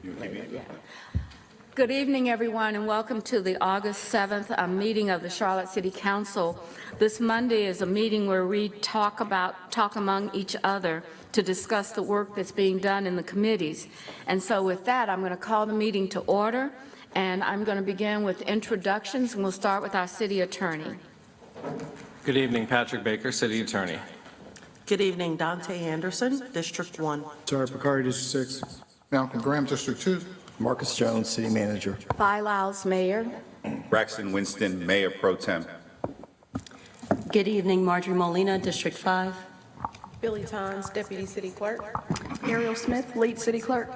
later, yeah. Good evening, everyone, and welcome to the August 7th meeting of the Charlotte City Council. This Monday is a meeting where we talk among each other to discuss the work that's being done in the committees. And so with that, I'm going to call the meeting to order, and I'm going to begin with introductions, and we'll start with our city attorney. Good evening, Patrick Baker, City Attorney. Good evening, Dante Anderson, District 1. Tara Bakari, District 6. Malcolm Graham, District 2. Marcus Jones, City Manager. Phi Lyles, Mayor. Braxton Winston, Mayor Pro Tem. Good evening, Marjorie Molina, District 5. Billy Tons, Deputy City Clerk. Ariel Smith, Lead City Clerk.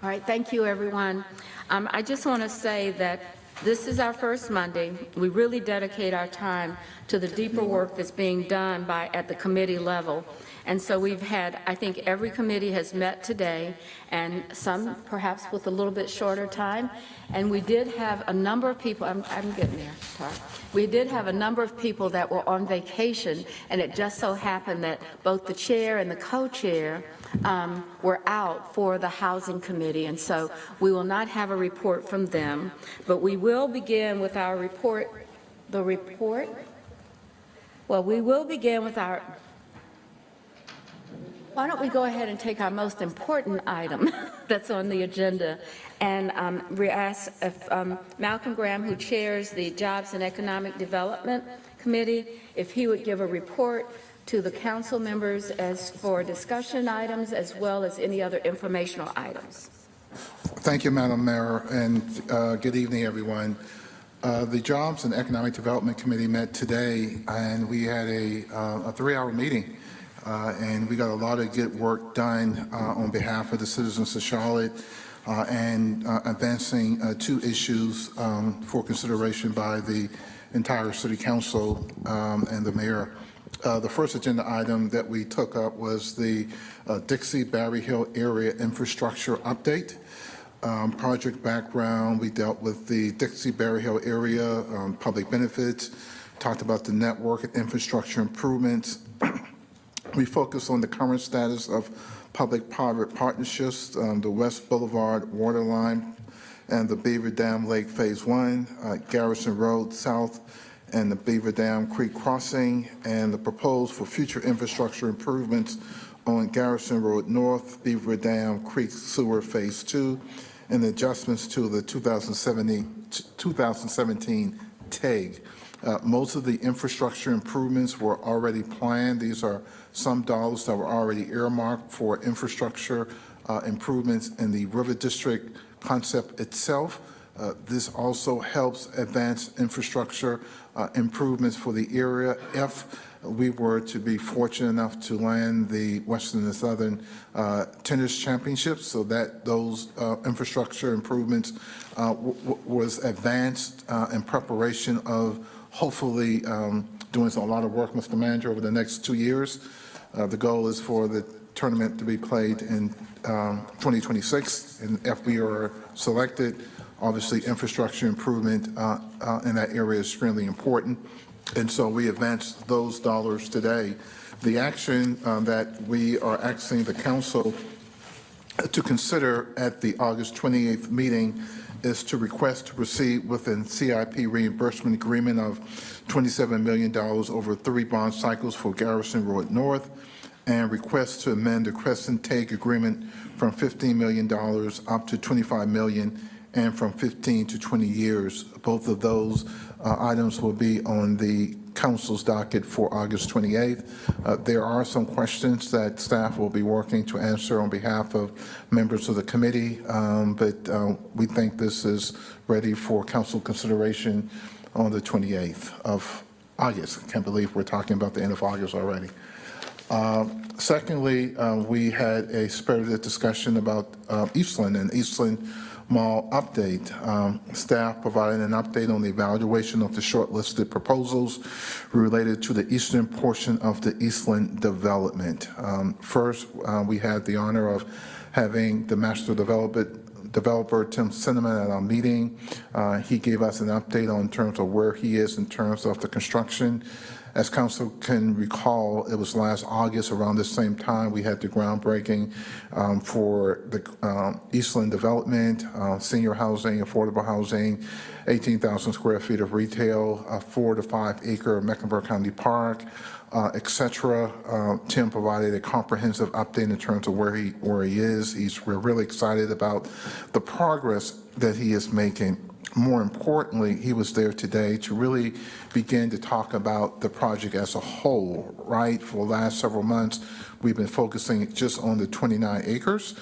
All right, thank you, everyone. I just want to say that this is our first Monday. We really dedicate our time to the deeper work that's being done at the committee level. And so we've had, I think every committee has met today, and some perhaps with a little bit shorter time. And we did have a number of people, I'm getting there, Tara. We did have a number of people that were on vacation, and it just so happened that both the chair and the co-chair were out for the Housing Committee, and so we will not have a report from them. But we will begin with our report. Well, we will begin with our... Why don't we go ahead and take our most important item that's on the agenda, and we ask if Malcolm Graham, who chairs the Jobs and Economic Development Committee, if he would give a report to the council members as for discussion items as well as any other informational items. Thank you, Madam Mayor, and good evening, everyone. The Jobs and Economic Development Committee met today, and we had a 3-hour meeting. And we got a lot of good work done on behalf of the citizens of Charlotte and advancing 2 issues for consideration by the entire City Council and the Mayor. The first agenda item that we took up was the Dixie-Barry Hill area infrastructure update. Project background, we dealt with the Dixie-Barry Hill area, public benefits, talked about the network and infrastructure improvements. We focus on the current status of public-private partnerships, the West Boulevard Waterline and the Beaver Dam Lake Phase 1, Garrison Road South and the Beaver Dam Creek Crossing, and the proposed for future infrastructure improvements on Garrison Road North, Beaver Dam Creek Sewer Phase 2, and adjustments to the 2017 TAG. Most of the infrastructure improvements were already planned. These are some dollars that were already earmarked for infrastructure improvements in the River District concept itself. This also helps advance infrastructure improvements for the area if we were to be fortunate enough to land the Western and Southern Tennis Championships, so that those infrastructure improvements was advanced in preparation of hopefully doing a lot of work, Mr. Manager, over the next 2 years. The goal is for the tournament to be played in 2026, and if we are selected, obviously infrastructure improvement in that area is extremely important, and so we advanced those dollars today. The action that we are asking the council to consider at the August 28th meeting is to request to proceed with an CIP reimbursement agreement of $27 million over 3 bond cycles for Garrison Road North, and request to amend the Crescent TAG agreement from $15 million up to $25 million and from 15 to 20 years. Both of those items will be on the council's docket for August 28th. There are some questions that staff will be working to answer on behalf of members of the committee, but we think this is ready for council consideration on the 28th of August. I can't believe we're talking about the end of August already. Secondly, we had a spirited discussion about Eastland and Eastland Mall update. Staff provided an update on the evaluation of the shortlisted proposals related to the eastern portion of the Eastland development. First, we had the honor of having the master developer Tim Cinnamon at our meeting. He gave us an update on terms of where he is in terms of the construction As council can recall, it was last August around the same time we had the groundbreaking for the Eastland Development, senior housing, affordable housing, 18,000 square feet of retail, a 4 to 5 acre Mecklenburg County Park, et cetera. Tim provided a comprehensive update in terms of where he is. We're really excited about the progress that he is making. More importantly, he was there today to really begin to talk about the project as a whole, right? For the last several months, we've been focusing just on the 29 acres.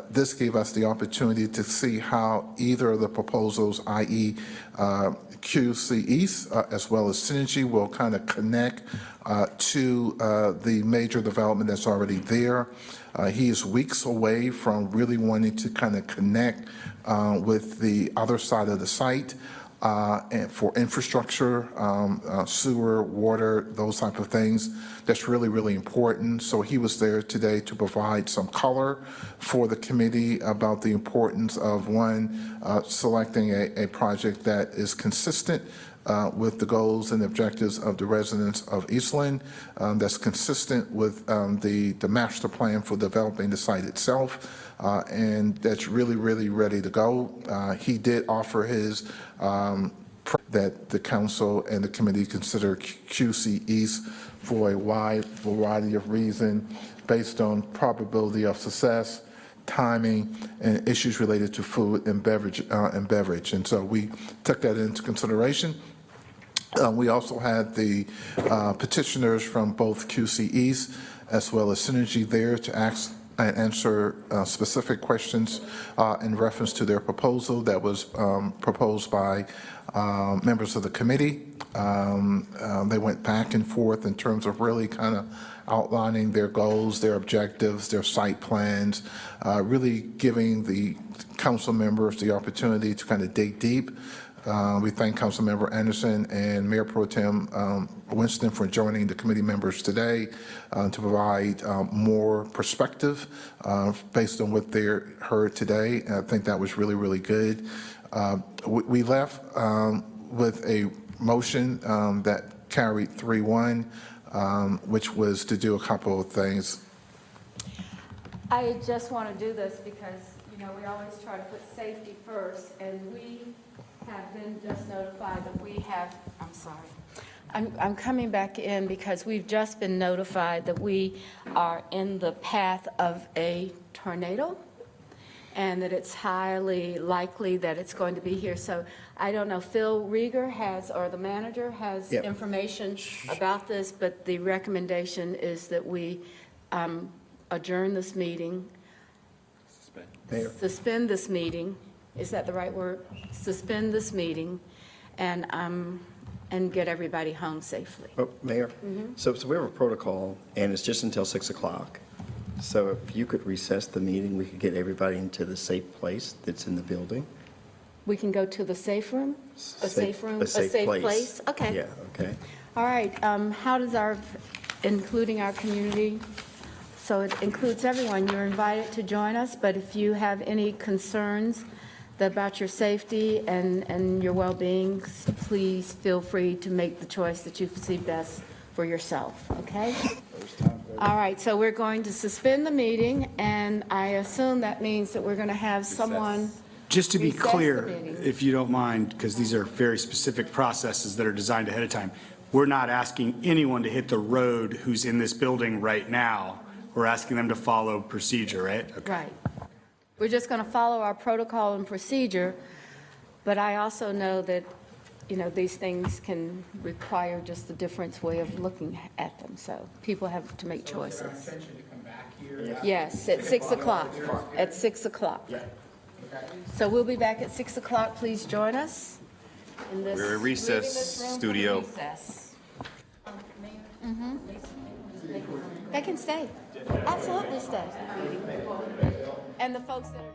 This gave us the opportunity to see how either of the proposals, i.e. QC East, as well as Synergy, will kind of connect to the major development that's already there. He is weeks away from really wanting to kind of connect with the other side of the site and for infrastructure, sewer, water, those type of things. That's really, really important. So he was there today to provide some color for the committee about the importance of, one, selecting a project that is consistent with the goals and objectives of the residents of Eastland, that's consistent with the master plan for developing the site itself, and that's really, really ready to go. He did offer his that the council and the committee consider QC East for a wide variety of reasons based on probability of success, timing, and issues related to food and beverage. And so we took that into consideration. We also had the petitioners from both QC East as well as Synergy there to ask and answer specific questions in reference to their proposal that was proposed by members of the committee. They went back and forth in terms of really kind of outlining their goals, their objectives, their site plans, really giving the council members the opportunity to kind of dig deep. We thank Councilmember Anderson and Mayor Pro Tem Winston for joining the committee members today to provide more perspective based on what they heard today. And I think that was really, really good. We left with a motion that carried 3-1, which was to do a couple of things. I just want to do this because, we always try to put safety first, and we have been just notified that we have, I'm sorry. I'm coming back in because we've just been notified that we are in the path of a tornado and that it's highly likely that it's going to be here. So I don't know, Phil Rieger or the manager has Yep. information about this, but the recommendation is that we adjourn this meeting. Mayor. Suspend this meeting. Is that the right word? Suspend this meeting and get everybody home safely. Oh, Mayor, so we have a protocol, and it's just until 6 o'clock. So if you could recess the meeting, we could get everybody into the safe place that's in the building. We can go to the safe room? A safe room? A safe place. Okay. Yeah, okay. All right. How does including our community, so it includes everyone, you're invited to join us, but if you have any concerns about your safety and your well-being, please feel free to make the choice that you see best for yourself, okay? All right, so we're going to suspend the meeting, and I assume that means that we're going to have someone. Just to be Recess the clear, meeting. if you don't mind, because these are very specific processes that are designed ahead of time, we're not asking anyone to hit the road who's in this building right now. We're asking them to follow procedure, right? Okay. Right. We're just going to follow our protocol and procedure, but I also know that, these things can require just a different way of looking at them, so people have to make choices. Yes, at 6 o'clock, at 6 o'clock. So we'll be back at 6 o'clock. Please join us in this. We're in recess, leaving this room for studio. recess. They can stay. Absolutely stay. And the folks that are.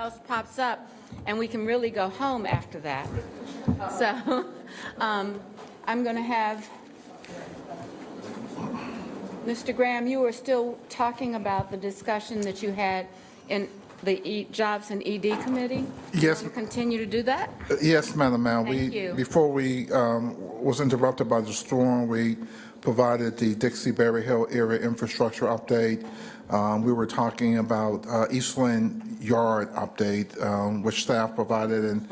else pops up, and we can really go home after that. So I'm going to have, Mr. Graham, you were still talking about the discussion that you had in the Jobs and ED Committee? Yes. You want to continue to do that? Yes, Madam Mayor. Thank you. Before we was interrupted by the storm, we provided the Dixie-Berry Hill area infrastructure update. We were talking about Eastland Yard update, which staff provided an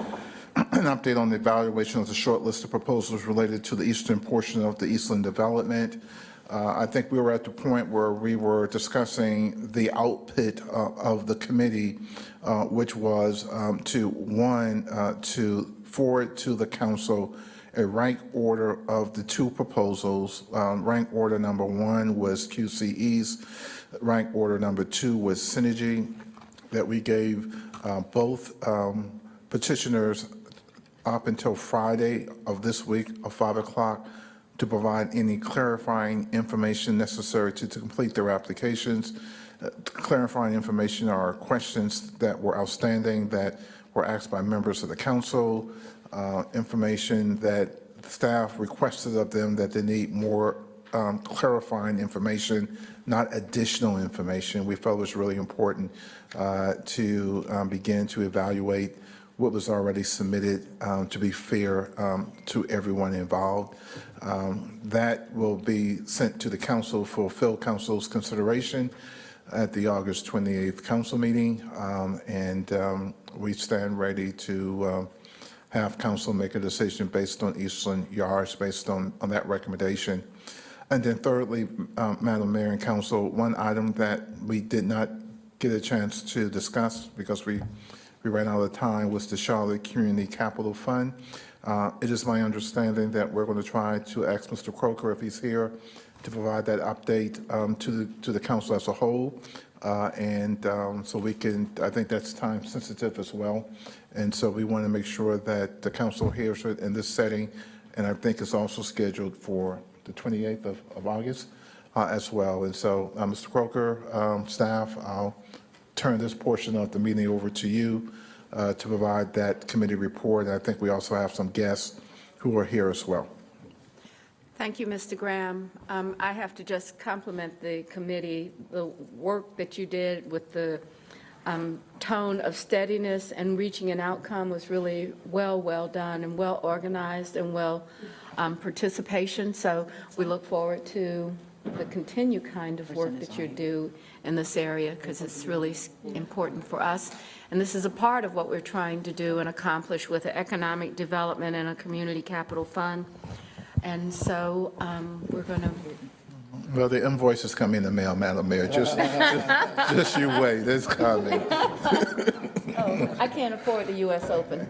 update on the evaluation of the short list of proposals related to the eastern portion of the Eastland development. I think we were at the point where we were discussing the output of the committee, which was to forward to the council a rank order of the two proposals. Rank order number 1 was QC East. Rank order number 2 was Synergy, that we gave both petitioners up until Friday of this week of 5 o'clock to provide any clarifying information necessary to complete their applications. Clarifying information are questions that were outstanding that were asked by members of the council, information that staff requested of them that they need more clarifying information, not additional information. We felt it was really important to begin to evaluate what was already submitted to be fair to everyone involved. That will be sent to the council for full council's consideration at the August 28th council meeting, and we stand ready to have council make a decision based on Eastland Yards, based on that recommendation. And then thirdly, Madam Mayor and Council, one item that we did not get a chance to discuss because we ran out of time was the Charlotte Community Capital Fund. It is my understanding that we're going to try to ask Mr. Croker, if he's here, to provide that update to the council as a whole. So we can, I think that's time sensitive as well. And so we want to make sure that the council hears it in this setting. And I think it's also scheduled for the 28th of August as well. And so, Mr. Croker, staff, I'll turn this portion of the meeting over to you to provide that committee report. And I think we also have some guests who are here as well. Thank you, Mr. Graham. I have to just compliment the committee. The work that you did with the tone of steadiness and reaching an outcome was really well done and well organized and well participation. So we look forward to the continued kind of work that you do in this area, because it's really important for us. And this is a part of what we're trying to do and accomplish with the economic development and a community capital fund. And so we're going to... Well, the invoice is coming in the mail, Madam Mayor. Just you wait. It's coming. I can't afford the U.S. Open.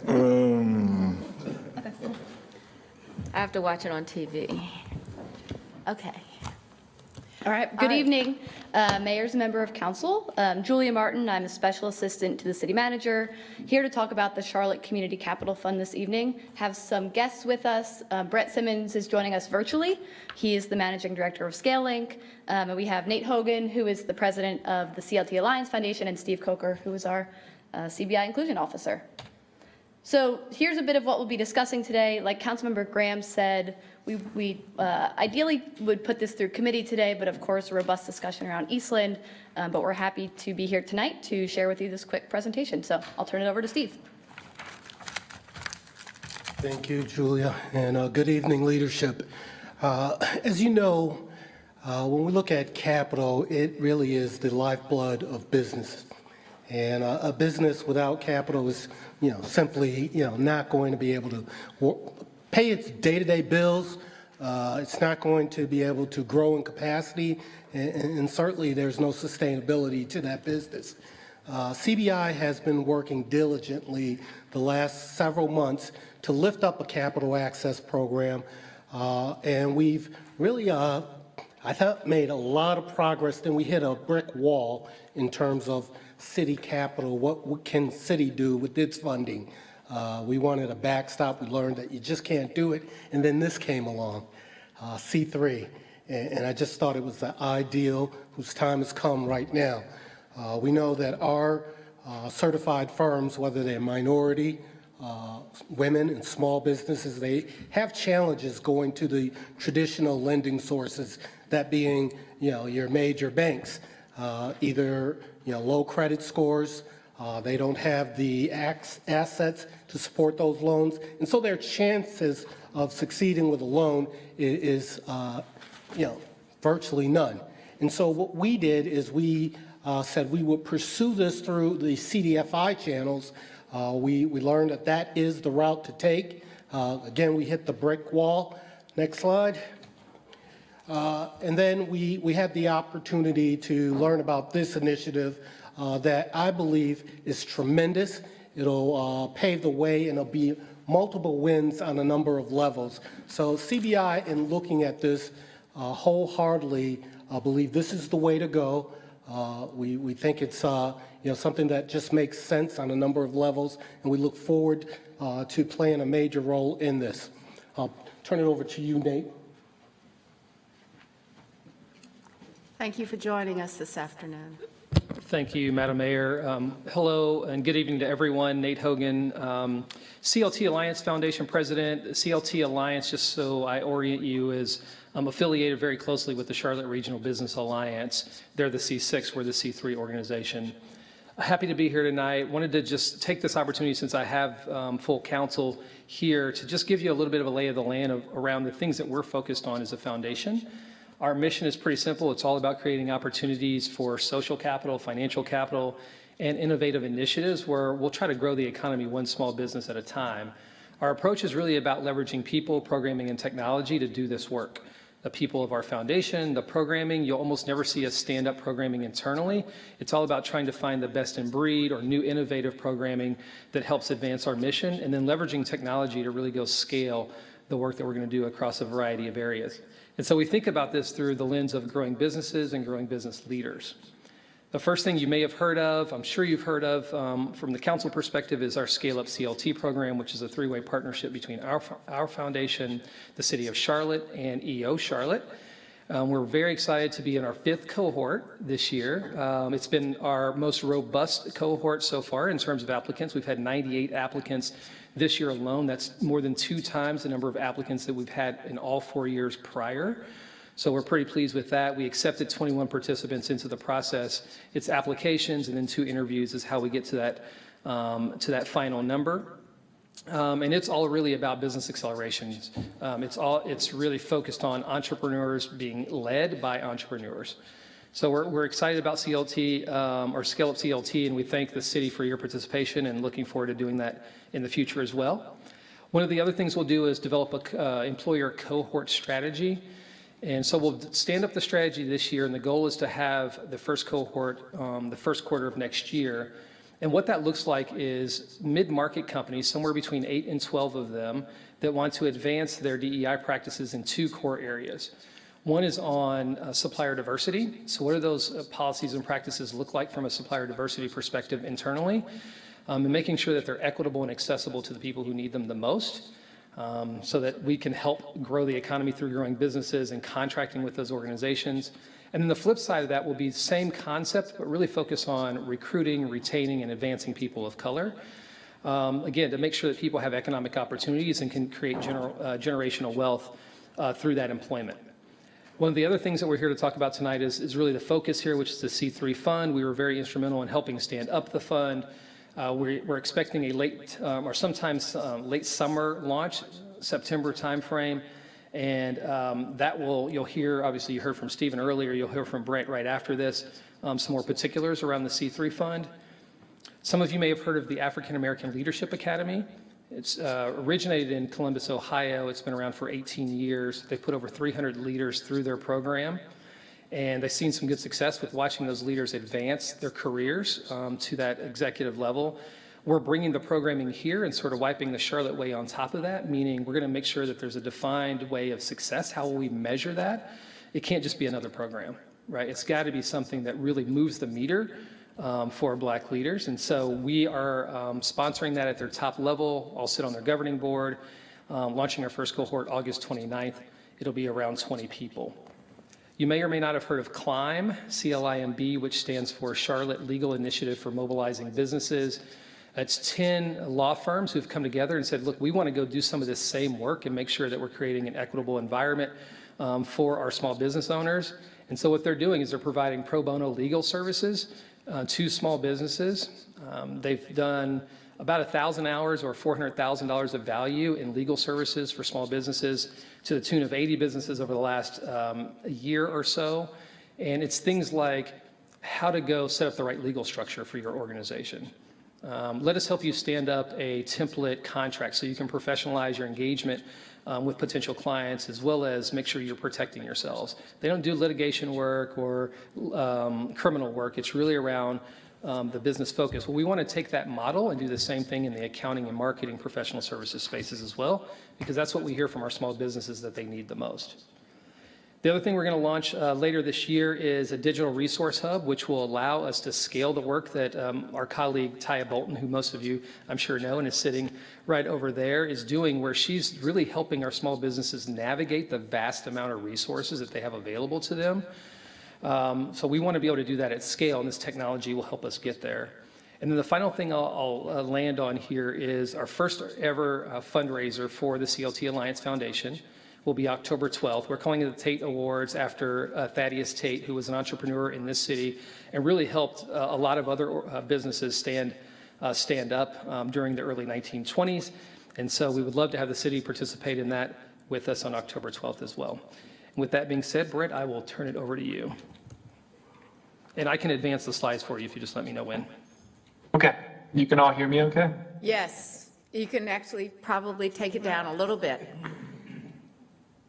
I have to watch it on TV. Okay. All right, good evening, mayors and member of council. Julia Martin, I'm a special assistant to the city manager, here to talk about the Charlotte Community Capital Fund this evening. Have some guests with us. Brett Simmons is joining us virtually. He is the managing director of ScaleLink. And we have Nate Hogan, who is the president of the CLT Alliance Foundation, and Steve Coker, who is our CBI inclusion officer. So here's a bit of what we'll be discussing today. Like Councilmember Graham said, we ideally would put this through committee today, but of course a robust discussion around Eastland. But we're happy to be here tonight to share with you this quick presentation. So I'll turn it over to Steve. Thank you, Julia, and good evening, leadership. As you know, when we look at capital, it really is the lifeblood of business. And a business without capital is, simply, not going to be able to pay its day-to-day bills. It's not going to be able to grow in capacity, and certainly there's no sustainability to that business. CBI has been working diligently the last several months to lift up a capital access program, and we've really, I thought, made a lot of progress. Then we hit a brick wall in terms of city capital. What can city do with its funding? We wanted a backstop. We learned that you just can't do it. And then this came along, C3. And I just thought it was the ideal, whose time has come right now. We know that our certified firms, whether they're minority, women and small businesses, they have challenges going to the traditional lending sources, that being, your major banks, either, low credit scores, they don't have the assets to support those loans, and so their chances of succeeding with a loan is virtually none. And so what we did is we said we would pursue this through the CDFI channels. We learned that that is the route to take. Again, we hit the brick wall. Next slide. And then we had the opportunity to learn about this initiative that I believe is tremendous. It'll pave the way, and it'll be multiple wins on a number of levels. So CBI, in looking at this, wholeheartedly believe this is the way to go. We think it's something that just makes sense on a number of levels, and we look forward to playing a major role in this. I'll turn it over to you, Nate. Thank you for joining us this afternoon. Thank you, Madam Mayor. Hello and good evening to everyone. Nate Hogan, CLT Alliance Foundation President. CLT Alliance, just so I orient you, is affiliated very closely with the Charlotte Regional Business Alliance. They're the C6, we're the C3 organization. Happy to be here tonight. Wanted to just take this opportunity, since I have full council here, to just give you a little bit of a lay of the land around the things that we're focused on as a foundation. Our mission is pretty simple. It's all about creating opportunities for social capital, financial capital, and innovative initiatives where we'll try to grow the economy one small business at a time. Our approach is really about leveraging people, programming, and technology to do this work. The people of our foundation, the programming, you'll almost never see us stand up programming internally. It's all about trying to find the best in breed or new innovative programming that helps advance our mission, and then leveraging technology to really go scale the work that we're going to do across a variety of areas. And so we think about this through the lens of growing businesses and growing business leaders. The first thing you may have heard of, I'm sure you've heard of from the council perspective, is our Scale Up CLT program, which is a three-way partnership between our foundation, the City of Charlotte, and EO Charlotte. We're very excited to be in our 5th cohort this year. It's been our most robust cohort so far in terms of applicants. We've had 98 applicants this year alone. That's more than 2 times the number of applicants that we've had in all 4 years prior. So we're pretty pleased with that. We accepted 21 participants into the process. It's applications and then 2 interviews is how we get to that final number. And it's all really about business acceleration. It's really focused on entrepreneurs being led by entrepreneurs. So we're excited about CLT, or Scale Up CLT, and we thank the city for your participation and looking forward to doing that in the future as well. One of the other things we'll do is develop a employer cohort strategy. And so we'll stand up the strategy this year, and the goal is to have the first cohort the first quarter of next year. And what that looks like is mid-market companies, somewhere between 8 and 12 of them, that want to advance their DEI practices in 2 core areas. One is on supplier diversity. So what do those policies and practices look like from a supplier diversity perspective internally? And making sure that they're equitable and accessible to the people who need them the most, so that we can help grow the economy through growing businesses and contracting with those organizations. And then the flip side of that will be the same concept, but really focus on recruiting, retaining, and advancing people of color. Again, to make sure that people have economic opportunities and can create generational wealth through that employment. One of the other things that we're here to talk about tonight is really the focus here, which is the C3 fund. We were very instrumental in helping stand up the fund. We're expecting a late or sometimes late summer launch, September timeframe. And you'll hear, obviously you heard from Stephen earlier, you'll hear from Brent right after this, some more particulars around the C3 fund. Some of you may have heard of the African American Leadership Academy. It's originated in Columbus, Ohio. It's been around for 18 years. They've put over 300 leaders through their program. And they've seen some good success with watching those leaders advance their careers to that executive level. We're bringing the programming here and sort of wiping the Charlotte way on top of that, meaning we're going to make sure that there's a defined way of success. How will we measure that? It can't just be another program, right? It's got to be something that really moves the meter for Black leaders. And so we are sponsoring that at their top level. I'll sit on their governing board, launching our first cohort August 29th. It'll be around 20 people. You may or may not have heard of CLIMB, C-L-I-M-B, which stands for Charlotte Legal Initiative for Mobilizing Businesses. It's 10 law firms who've come together and said, look, we want to go do some of this same work and make sure that we're creating an equitable environment for our small business owners. And so what they're doing is they're providing pro bono legal services to small businesses. They've done about 1,000 hours or $400,000 of value in legal services for small businesses to the tune of 80 businesses over the last year or so. And it's things like how to go set up the right legal structure for your organization. Let us help you stand up a template contract so you can professionalize your engagement with potential clients, as well as make sure you're protecting yourselves. They don't do litigation work or criminal work. It's really around the business focus. Well, we want to take that model and do the same thing in the accounting and marketing professional services spaces as well, because that's what we hear from our small businesses that they need the most. The other thing we're going to launch later this year is a digital resource hub, which will allow us to scale the work that our colleague Taya Bolton, who most of you I'm sure know and is sitting right over there, is doing, where she's really helping our small businesses navigate the vast amount of resources that they have available to them. So we want to be able to do that at scale, and this technology will help us get there. And then the final thing I'll land on here is our first ever fundraiser for the CLT Alliance Foundation will be October 12th. We're calling it the Tate Awards after Thaddeus Tate, who was an entrepreneur in this city and really helped a lot of other businesses stand up during the early 1920s. And so we would love to have the city participate in that with us on October 12th as well. And with that being said, Britt, I will turn it over to you. And I can advance the slides for you if you just let me know when. Okay. You can all hear me okay? Yes, you can actually probably take it down a little bit.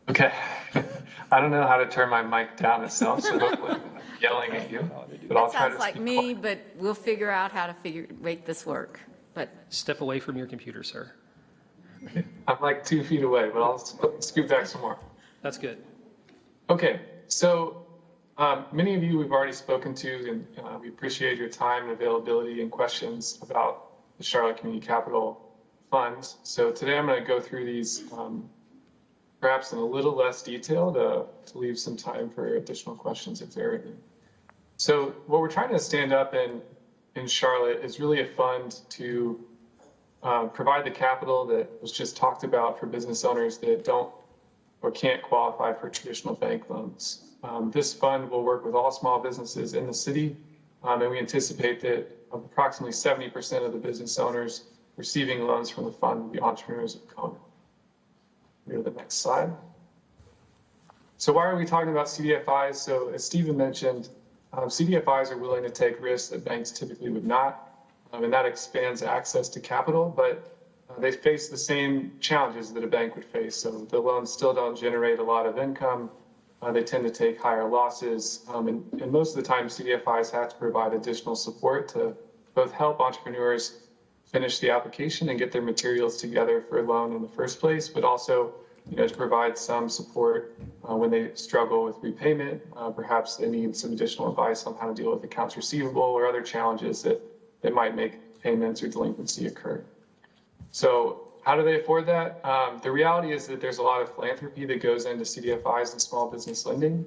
Okay. I don't know how to turn my mic down itself, so hopefully I'm not yelling at you. But I'll That try to sounds like speak me, but we'll figure out how to make this work. But Step away from your computer, sir. I'm like 2 feet away, but I'll scoot back some more. That's good. Okay. So many of you we've already spoken to, and we appreciate your time and availability and questions about the Charlotte Community Capital Fund. So today I'm going to go through these perhaps in a little less detail to leave some time for additional questions if there are any. So what we're trying to stand up in Charlotte is really a fund to provide the capital that was just talked about for business owners that don't or can't qualify for traditional bank loans. This fund will work with all small businesses in the city, and we anticipate that approximately 70% of the business owners receiving loans from the fund will be entrepreneurs of color. Go to the next slide. So why are we talking about CDFIs? So as Stephen mentioned, CDFIs are willing to take risks that banks typically would not, and that expands access to capital, but they face the same challenges that a bank would face. So the loans still don't generate a lot of income. They tend to take higher losses, and most of the time CDFIs have to provide additional support to both help entrepreneurs finish the application and get their materials together for a loan in the first place, but also, to provide some support when they struggle with repayment. Perhaps they need some additional advice on how to deal with accounts receivable or other challenges that might make payments or delinquency occur. So how do they afford that? The reality is that there's a lot of philanthropy that goes into CDFIs and small business lending.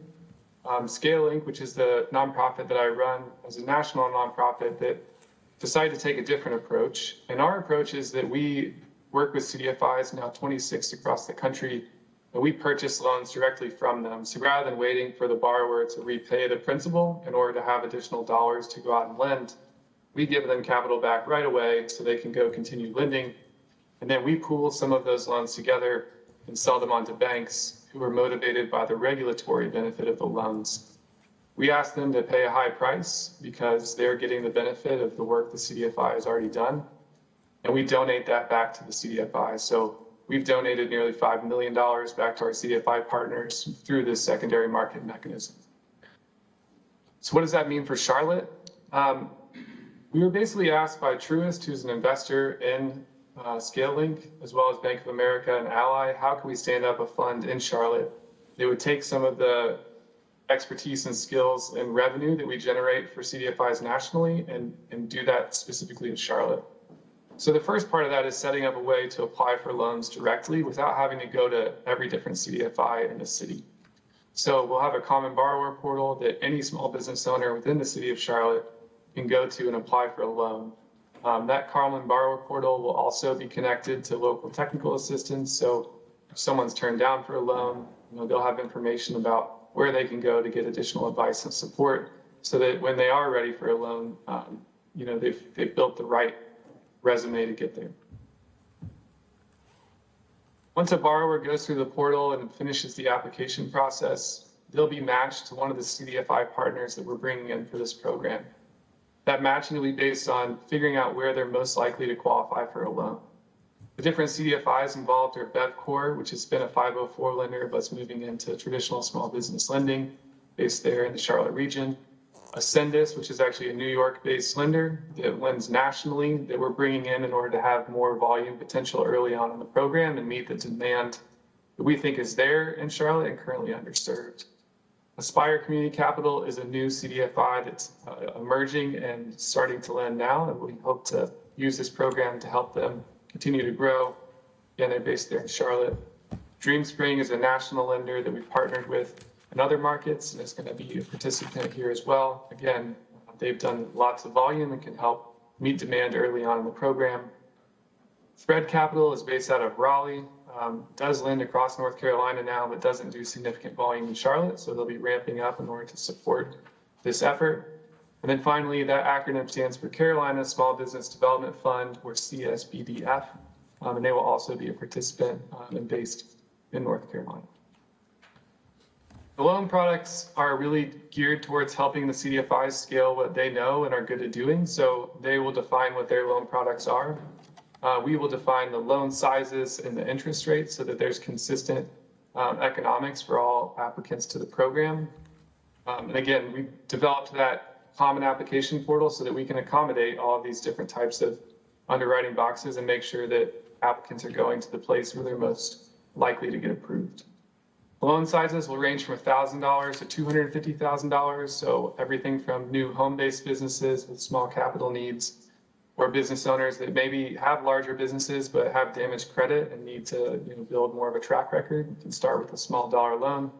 Scale Inc., which is the nonprofit that I run, is a national nonprofit that decided to take a different approach. And our approach is that we work with CDFIs, now 26 across the country, and we purchase loans directly from them. So rather than waiting for the borrower to repay the principal in order to have additional dollars to go out and lend, we give them capital back right away so they can go continue lending. And then we pool some of those loans together and sell them on to banks who are motivated by the regulatory benefit of the loans. We ask them to pay a high price because they're getting the benefit of the work the CDFI has already done. And we donate that back to the CDFI. So we've donated nearly $5 million back to our CDFI partners through this secondary market mechanism. So what does that mean for Charlotte? We were basically asked by Truist, who's an investor in Scale Inc., as well as Bank of America and Ally, how can we stand up a fund in Charlotte that would take some of the expertise and skills and revenue that we generate for CDFIs nationally and do that specifically in Charlotte. So the first part of that is setting up a way to apply for loans directly without having to go to every different CDFI in the city. So we'll have a common borrower portal that any small business owner within the city of Charlotte can go to and apply for a loan. That common borrower portal will also be connected to local technical assistance. So if someone's turned down for a loan, they'll have information about where they can go to get additional advice and support, so that when they are ready for a loan, they've built the right resume to get there. Once a borrower goes through the portal and finishes the application process, they'll be matched to one of the CDFI partners that we're bringing in for this program. That matching will be based on figuring out where they're most likely to qualify for a loan. The different CDFIs involved are BevCorp, which has been a 504 lender, but it's moving into traditional small business lending based there in the Charlotte region. Ascendus, which is actually a New York-based lender that lends nationally, that we're bringing in order to have more volume potential early on in the program and meet the demand that we think is there in Charlotte and currently underserved. Aspire Community Capital is a new CDFI that's emerging and starting to lend now, and we hope to use this program to help them continue to grow. Again, they're based there in Charlotte. DreamSpring is a national lender that we've partnered with in other markets and is going to be a participant here as well. Again, they've done lots of volume and can help meet demand early on in the program. Thread Capital is based out of Raleigh, does lend across North Carolina now, but doesn't do significant volume in Charlotte, so they'll be ramping up in order to support this effort. And then finally, that acronym stands for Carolina Small Business Development Fund, or CSBDF, and they will also be a participant and based in North Carolina. The loan products are really geared towards helping the CDFIs scale what they know and are good at doing, so they will define what their loan products are. We will define the loan sizes and the interest rates so that there's consistent economics for all applicants to the program. And again, we developed that common application portal so that we can accommodate all of these different types of underwriting boxes and make sure that applicants are going to the place where they're most likely to get approved. Loan sizes will range from $1,000 to $250,000, so everything from new home-based businesses with small capital needs, or business owners that maybe have larger businesses but have damaged credit and need to build more of a track record. You can start with a small dollar loan,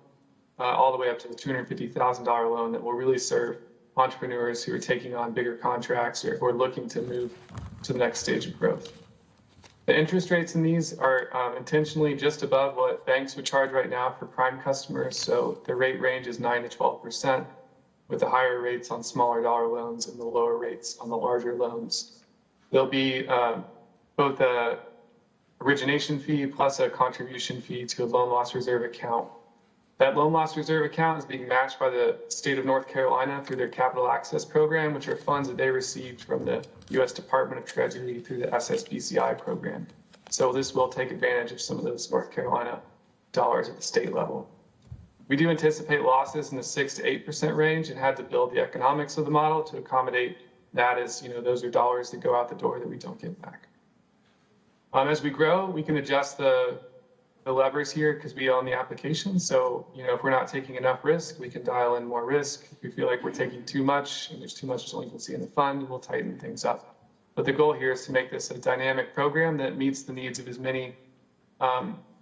all the way up to the $250,000 loan that will really serve entrepreneurs who are taking on bigger contracts or looking to move to the next stage of growth. The interest rates in these are intentionally just above what banks would charge right now for prime customers. So the rate range is 9 to 12%, with the higher rates on smaller dollar loans and the lower rates on the larger loans. There'll be both a origination fee plus a contribution fee to a loan loss reserve account. That loan loss reserve account is being matched by the state of North Carolina through their Capital Access Program, which are funds that they received from the U.S. Department of Treasury through the SSBCI program. So this will take advantage of some of those North Carolina dollars at the state level. We do anticipate losses in the 6 to 8% range and had to build the economics of the model to accommodate that, as those are dollars that go out the door that we don't get back. As we grow, we can adjust the levers here because we own the application. So, if we're not taking enough risk, we can dial in more risk. If we feel like we're taking too much and there's too much delinquency in the fund, we'll tighten things up. But the goal here is to make this a dynamic program that meets the needs of as many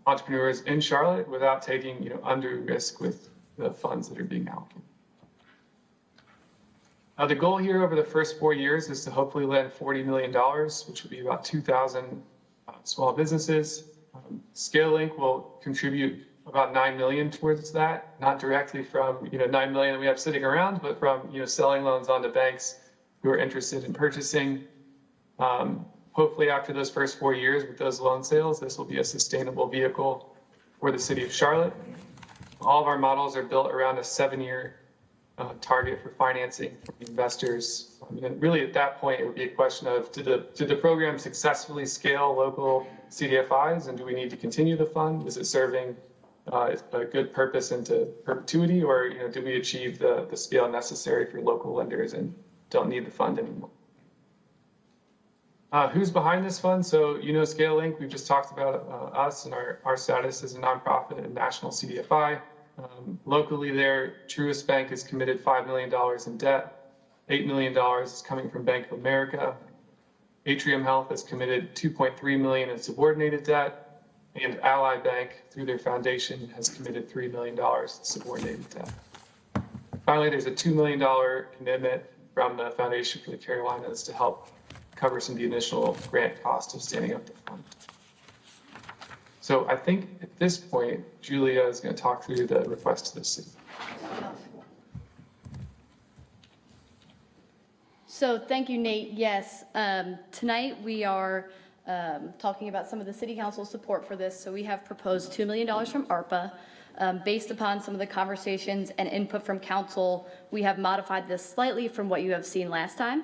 entrepreneurs in Charlotte without taking, undue risk with the funds that are being allocated. The goal here over the first 4 years is to hopefully lend $40 million, which would be about 2,000 small businesses. ScaleLink will contribute about $9 million towards that, not directly from $9 million that we have sitting around, but from selling loans onto banks who are interested in purchasing. Hopefully, after those first 4 years with those loan sales, this will be a sustainable vehicle for the city of Charlotte. All of our models are built around a 7-year target for financing from investors. And really, at that point, it would be a question of did the program successfully scale local CDFIs, and do we need to continue the fund? Is it serving a good purpose into perpetuity, or do we achieve the scale necessary for local lenders and don't need the fund anymore? Who's behind this fund? So ScaleLink, we've just talked about us and our status as a nonprofit and national CDFI. Locally there, Truist Bank has committed $5 million in debt. $8 million is coming from Bank of America. Atrium Health has committed $2.3 million in subordinated debt. And Ally Bank, through their foundation, has committed $3 million to subordinated debt. Finally, there's a $2 million commitment from the Foundation for the Carolinas to help cover some of the initial grant cost of standing up the fund. So I think at this point, Julia is going to talk through the request to the city. So thank you, Nate. Yes, tonight we are talking about some of the city council support for this. So we have proposed $2 million from ARPA. Based upon some of the conversations and input from council, we have modified this slightly from what you have seen last time.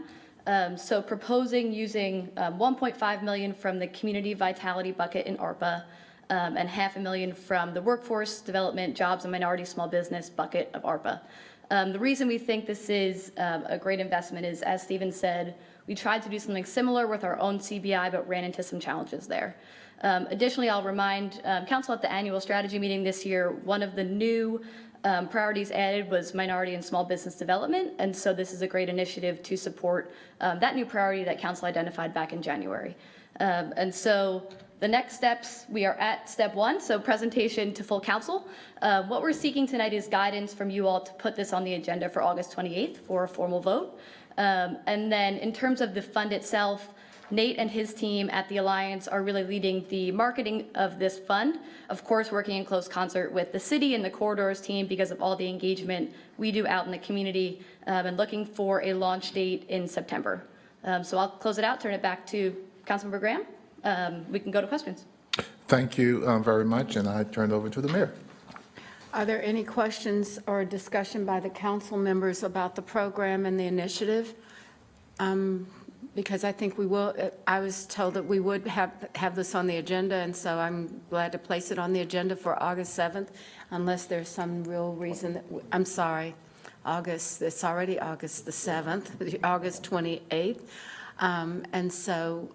So proposing using $1.5 million from the community vitality bucket in ARPA and $500,000 from the workforce development, jobs and minority small business bucket of ARPA. The reason we think this is a great investment is, as Stephen said, we tried to do something similar with our own CBI, but ran into some challenges there. Additionally, I'll remind council at the annual strategy meeting this year, one of the new priorities added was minority and small business development. And so this is a great initiative to support that new priority that council identified back in January. And so the next steps, we are at step 1, so presentation to full council. What we're seeking tonight is guidance from you all to put this on the agenda for August 28th for a formal vote. And then in terms of the fund itself, Nate and his team at the Alliance are really leading the marketing of this fund, of course, working in close concert with the city and the Corridors team because of all the engagement we do out in the community, and looking for a launch date in September. So I'll close it out, turn it back to Councilmember Graham. We can go to questions. Thank you very much, and I turn it over to the mayor. Are there any questions or discussion by the council members about the program and the initiative? Because I think we will, I was told that we would have this on the agenda, and so I'm glad to place it on the agenda for August 7th, unless there's some real reason that, I'm sorry, August, it's already August the 7th, August 28th. And so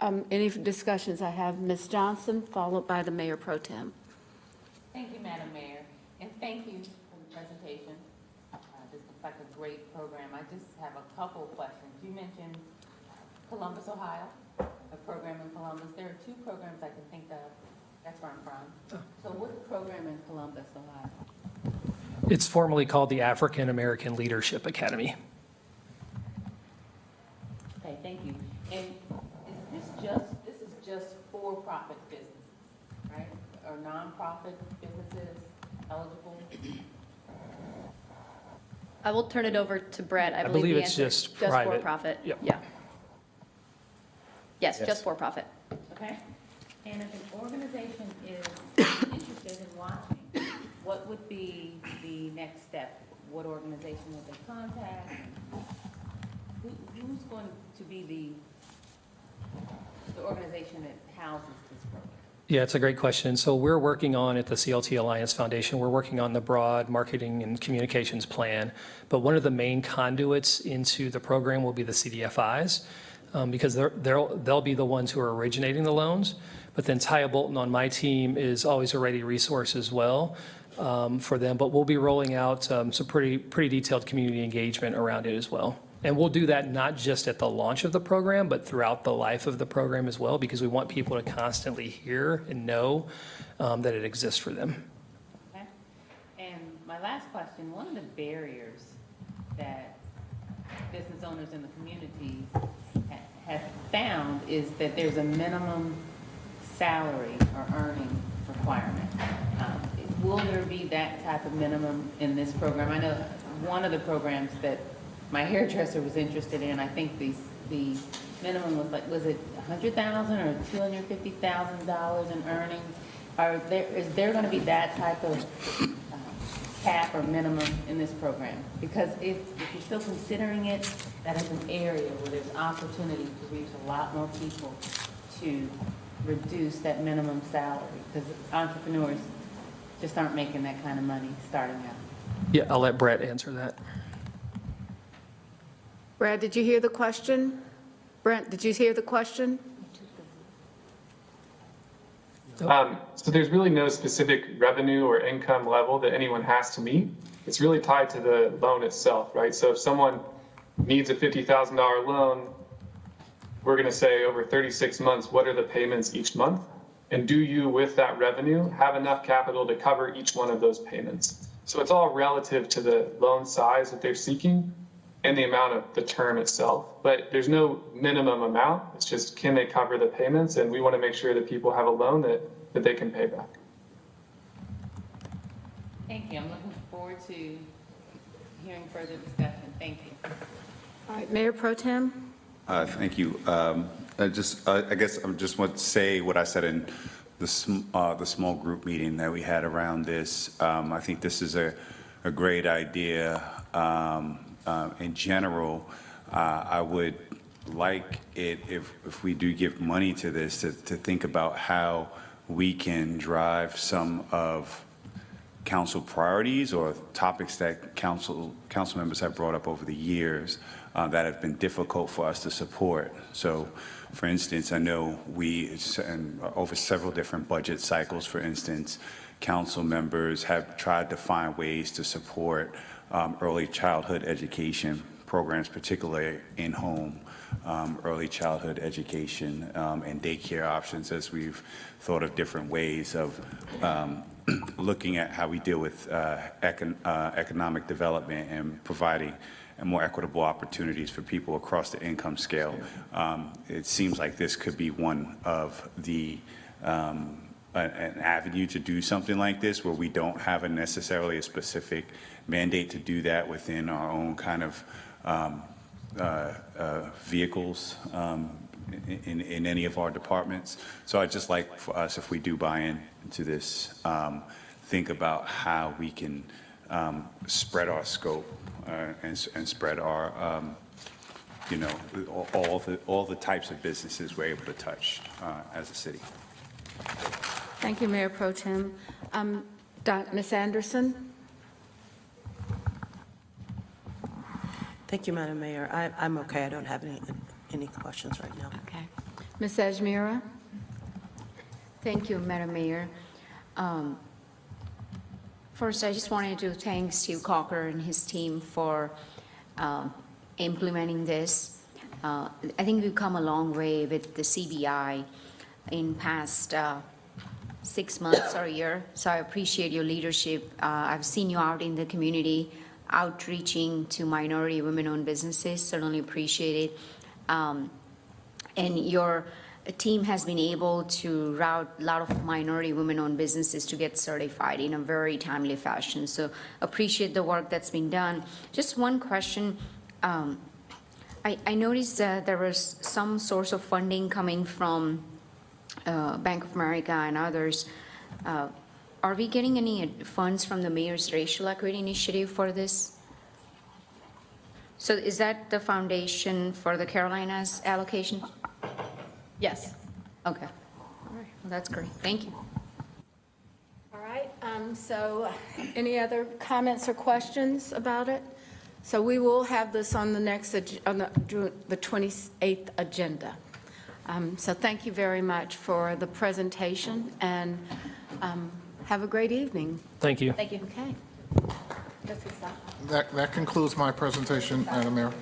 any discussions I have, Ms. Johnson, followed by the Mayor Pro Tem. Thank you, Madam Mayor, and thank you for the presentation. This looks like a great program. I just have a couple of questions. You mentioned Columbus, Ohio, a program in Columbus. There are 2 programs I can think of. That's where I'm from. So what's the program in Columbus, Ohio? It's formally called the African American Leadership Academy. Okay, thank you. And is this is just for-profit businesses, right? Or nonprofit businesses eligible? I will turn it over to Brett. I believe the it's answer just is private. for-profit. Yep. Yeah. Yes, Yes. just for-profit. Okay. And if an organization is interested in watching, what would be the next step? What organization would they contact? Who's going to be the organization that houses this program? Yeah, it's a great question. So we're working on, at the CLT Alliance Foundation, we're working on the broad marketing and communications plan. But one of the main conduits into the program will be the CDFIs, because they'll be the ones who are originating the loans. But then Taya Bolton on my team is always a ready resource as well for them. But we'll be rolling out some pretty detailed community engagement around it as well. And we'll do that not just at the launch of the program, but throughout the life of the program as well, because we want people to constantly hear and know that it exists for them. Okay. And my last question, one of the barriers that business owners in the communities have found is that there's a minimum salary or earning requirement. Will there be that type of minimum in this program? I know one of the programs that my hairdresser was interested in, I think the minimum was it $100,000 or $250,000 in earnings? Is there going to be that type of cap or minimum in this program? Because if you're still considering it, that is an area where there's opportunity to reach a lot more people to reduce that minimum salary, because entrepreneurs just aren't making that kind of money starting out. Yeah, I'll let Brett answer that. Brad, did you hear the question? Brent, did you hear the question? So there's really no specific revenue or income level that anyone has to meet. It's really tied to the loan itself, right? So if someone needs a $50,000 loan, we're going to say over 36 months, what are the payments each month? And do you, with that revenue, have enough capital to cover each one of those payments? So it's all relative to the loan size that they're seeking and the amount of the term itself. But there's no minimum amount. It's just, can they cover the payments? And we want to make sure that people have a loan that they can pay back. Thank you. I'm looking forward to hearing further discussion. Thank you. All right, Mayor Pro Tem? Thank you. I guess I just want to say what I said in the small group meeting that we had around this. I think this is a great idea. In general, I would like it if we do give money to this to think about how we can drive some of council priorities or topics that council members have brought up over the years that have been difficult for us to support. So, for instance, I know over several different budget cycles, for instance, council members have tried to find ways to support early childhood education programs, particularly in-home early childhood education and daycare options, as we've thought of different ways of looking at how we deal with economic development and providing more equitable opportunities for people across the income scale. It seems like this could be one of the an avenue to do something like this, where we don't have necessarily a specific mandate to do that within our own kind of vehicles in any of our departments. So I'd just like for us, if we do buy into this, think about how we can spread our scope and spread our, all the types of businesses we're able to touch as a city. Thank you, Mayor Pro Tem. Ms. Anderson? Thank you, Madam Mayor. I'm okay. I don't have any questions right now. Okay. Ms. Ajmira? Thank you, Madam Mayor. First, I just wanted to thank Steve Cocker and his team for implementing this. I think we've come a long way with the CBI in past 6 months or a year, so I appreciate your leadership. I've seen you out in the community, outreaching to minority women-owned businesses, certainly appreciate it. And your team has been able to route a lot of minority women-owned businesses to get certified in a very timely fashion. So appreciate the work that's been done. Just one question. I noticed that there was some source of funding coming from Bank of America and others. Are we getting any funds from the Mayor's Racial Equity Initiative for this? So is that the foundation for the Carolinas allocation? Yes. Okay. All right. Well, that's great. Thank you. All right, so any other comments or questions about it? So we will have this on the next, on the 28th agenda. So thank you very much for the presentation, and have a great evening. Thank you. Thank you. Okay. That concludes my presentation, Madam Mayor.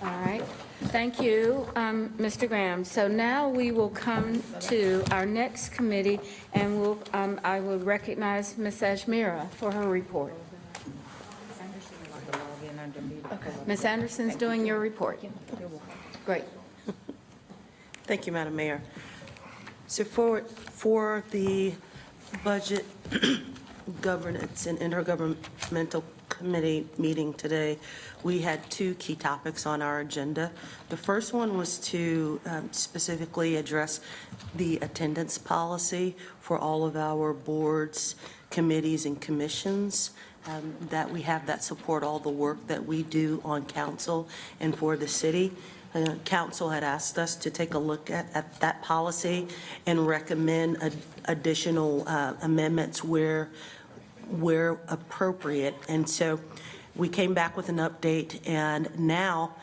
All right. Thank you, Mr. Graham. So now we will come to our next committee, and I will recognize Ms. Ajmira for her report. Okay. Ms. Anderson's doing your report. Great. Thank you, Madam Mayor. So for the Budget Governance and Intergovernmental Committee meeting today, we had two key topics on our agenda. The first one was to specifically address the attendance policy for all of our boards, committees, and commissions that we have that support all the work that we do on council and for the city. Council had asked us to take a look at that policy and recommend additional amendments where appropriate. And so we came back with an update, and now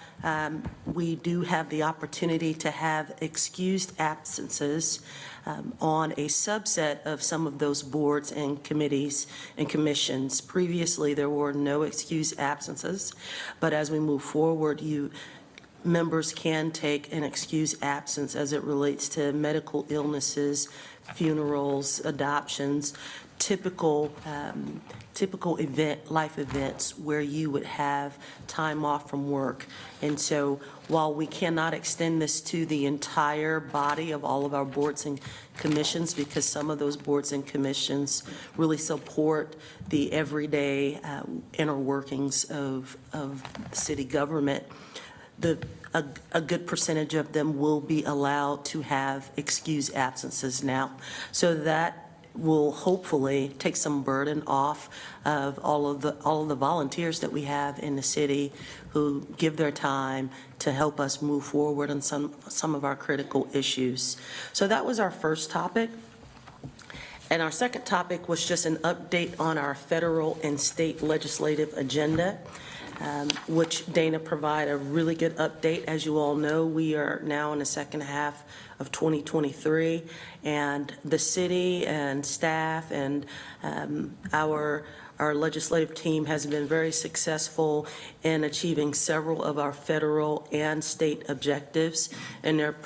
we do have the opportunity to have excused absences on a subset of some of those boards and committees and commissions. Previously, there were no excused absences, but as we move forward, members can take an excused absence as it relates to medical illnesses, funerals, adoptions, typical life events where you would have time off from work. And so while we cannot extend this to the entire body of all of our boards and commissions, because some of those boards and commissions really support the everyday inner workings of city government, a good percentage of them will be allowed to have excused absences now. So that will hopefully take some burden off of all of the volunteers that we have in the city who give their time to help us move forward on some of our critical issues. So that was our first topic. And our second topic was just an update on our federal and state legislative agenda, which Dana provided a really good update. As you all know, we are now in the second half of 2023, and the city and staff and our legislative team has been very successful in achieving several of our federal and state objectives, and they're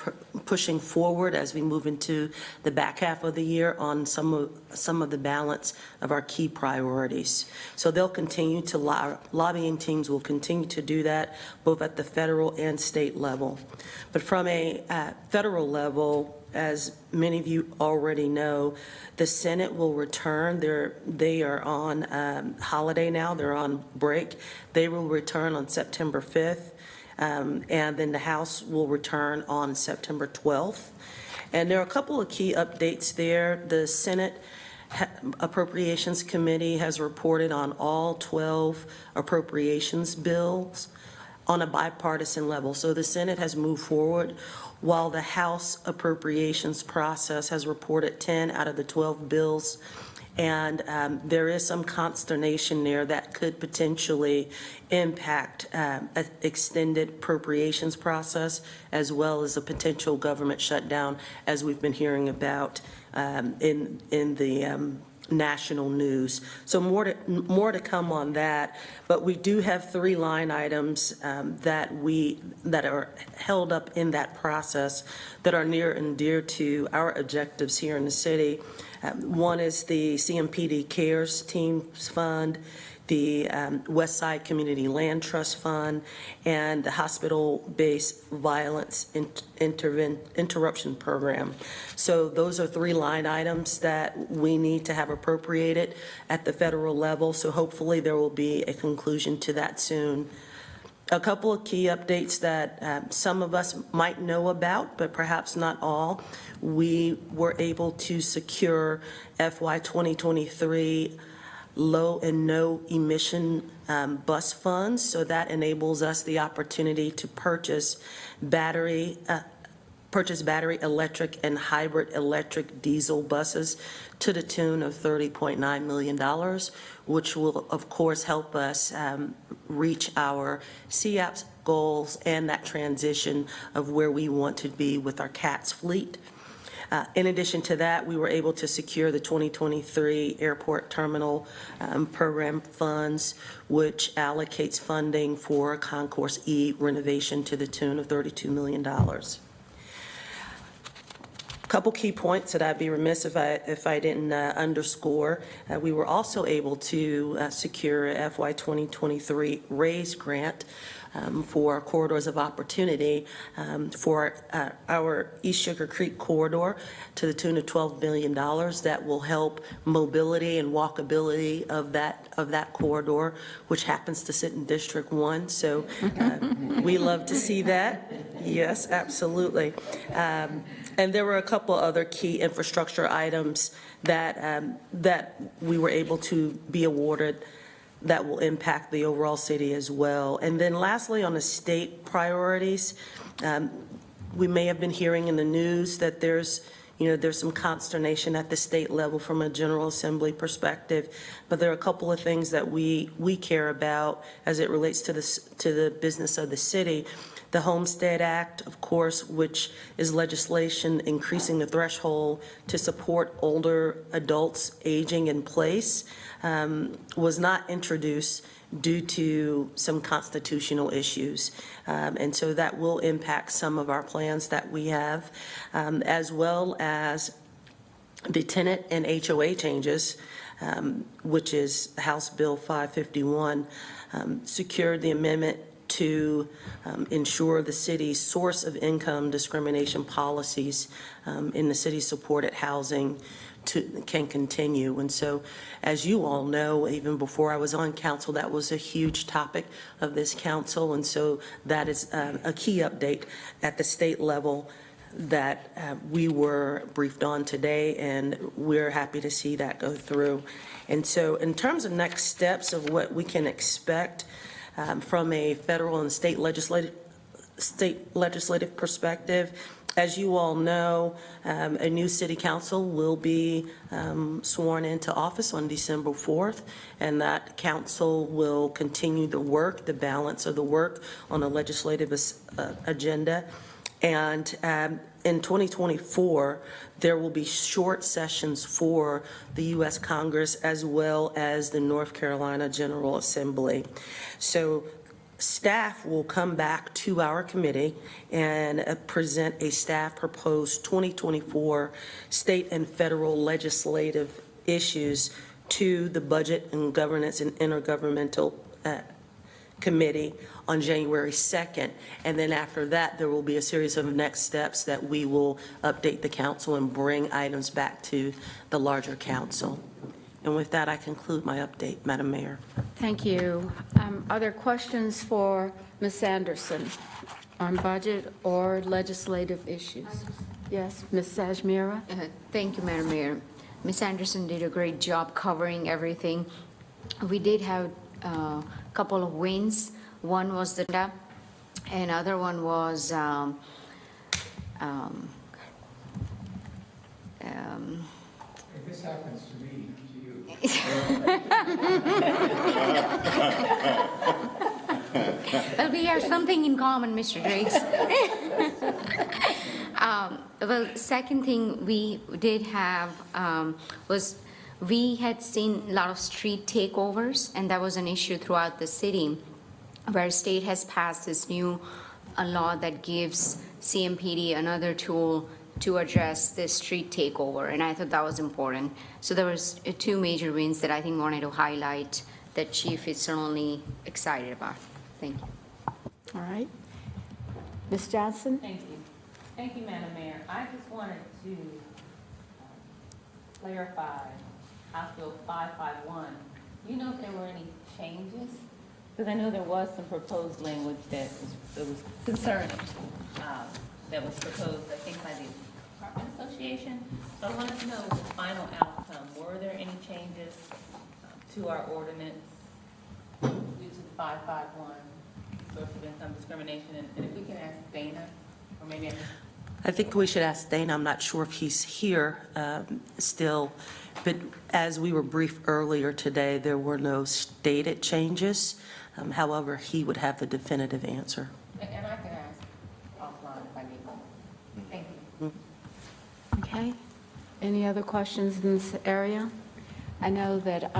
pushing forward as we move into the back half of the year on some of the balance of our key priorities. So they'll continue to, lobbying teams will continue to do that both at the federal and state level. But from a federal level, as many of you already know, the Senate will return. They are on holiday now. They're on break. They will return on September 5th, and then the House will return on September 12th. And there are a couple of key updates there. The Senate Appropriations Committee has reported on all 12 appropriations bills on a bipartisan level. So the Senate has moved forward, while the House appropriations process has reported 10 out of the 12 bills. And there is some consternation there that could potentially impact an extended appropriations process, as well as a potential government shutdown, as we've been hearing about in the national news. So more to come on that, but we do have 3 line items that are held up in that process that are near and dear to our objectives here in the city. One is the CMPD Cares Teams Fund, the West Side Community Land Trust Fund, and the Hospital-Based Violence Interruption Program. So those are 3 line items that we need to have appropriated at the federal level, so hopefully there will be a conclusion to that soon. A couple of key updates that some of us might know about, but perhaps not all. We were able to secure FY 2023 low and no emission bus funds, so that enables us the opportunity to purchase battery electric and hybrid electric diesel buses to the tune of $30.9 million, which will, of course, help us reach our CAPS goals and that transition of where we want to be with our CATS fleet. In addition to that, we were able to secure the 2023 Airport Terminal Program funds, which allocates funding for Concourse E renovation to the tune of $32 million. Couple key points that I'd be remiss if I didn't underscore. We were also able to secure a FY 2023 RAISE grant for corridors of opportunity for our East Sugar Creek corridor to the tune of $12 billion. That will help mobility and walkability of that corridor, which happens to sit in District 1. So we love to see that. Yes, absolutely. And there were a couple other key infrastructure items that we were able to be awarded that will impact the overall city as well. And then lastly, on the state priorities, we may have been hearing in the news that there's some consternation at the state level from a General Assembly perspective, but there are a couple of things that we care about as it relates to the business of the city. The Homestead Act, of course, which is legislation increasing the threshold to support older adults aging in place, was not introduced due to some constitutional issues. And so that will impact some of our plans that we have, as well as the tenant and HOA changes, which is House Bill 551, secured the amendment to ensure the city's source of income discrimination policies in the city's supported housing can continue. And so, as you all know, even before I was on council, that was a huge topic of this council. And so that is a key update at the state level that we were briefed on today, and we're happy to see that go through. And so in terms of next steps of what we can expect from a federal and state legislative perspective, as you all know, a new city council will be sworn into office on December 4th, and that council will continue the work, the balance of the work on the legislative agenda. And in 2024, there will be short sessions for the U.S. Congress as well as the North Carolina General Assembly. So staff will come back to our committee and present a staff proposed 2024 state and federal legislative issues to the Budget and Governance and Intergovernmental Committee on January 2nd. And then after that, there will be a series of next steps that we will update the council and bring items back to the larger council. And with that, I conclude my update, Madam Mayor. Thank you. Are there questions for Ms. Anderson on budget or legislative issues? Yes, Ms. Sajmira? Thank you, Madam Mayor. Ms. Anderson did a great job covering everything. We did have a couple of wins. One was the DAP, and other one was This happens to me, to you. Well, we have something in common, Mr. Driggs. Well, second thing we did have was we had seen a lot of street takeovers, and that was an issue throughout the city, where state has passed this new law that gives CMPD another tool to address this street takeover, and I thought that was important. So there was two major wins that I think wanted to highlight that Chief is certainly excited about. Thank you. All right. Ms. Johnson? Thank you. Thank you, Madam Mayor. I just wanted to clarify House Bill 551. Do you know if there were any changes? Because I know there was some proposed language that was concerning, that was proposed, I think, by the Apartment Association. So I wanted to know the final outcome. Were there any changes to our ordinance due to the 551 source of income discrimination? And if we can ask Dana, or maybe I think we should ask Dana. I'm not sure if he's here still, but as we were briefed earlier today, there were no stated changes. However, he would have the definitive answer. And I can ask offline if I need one. Thank you. Okay. Any other questions in this area? I know that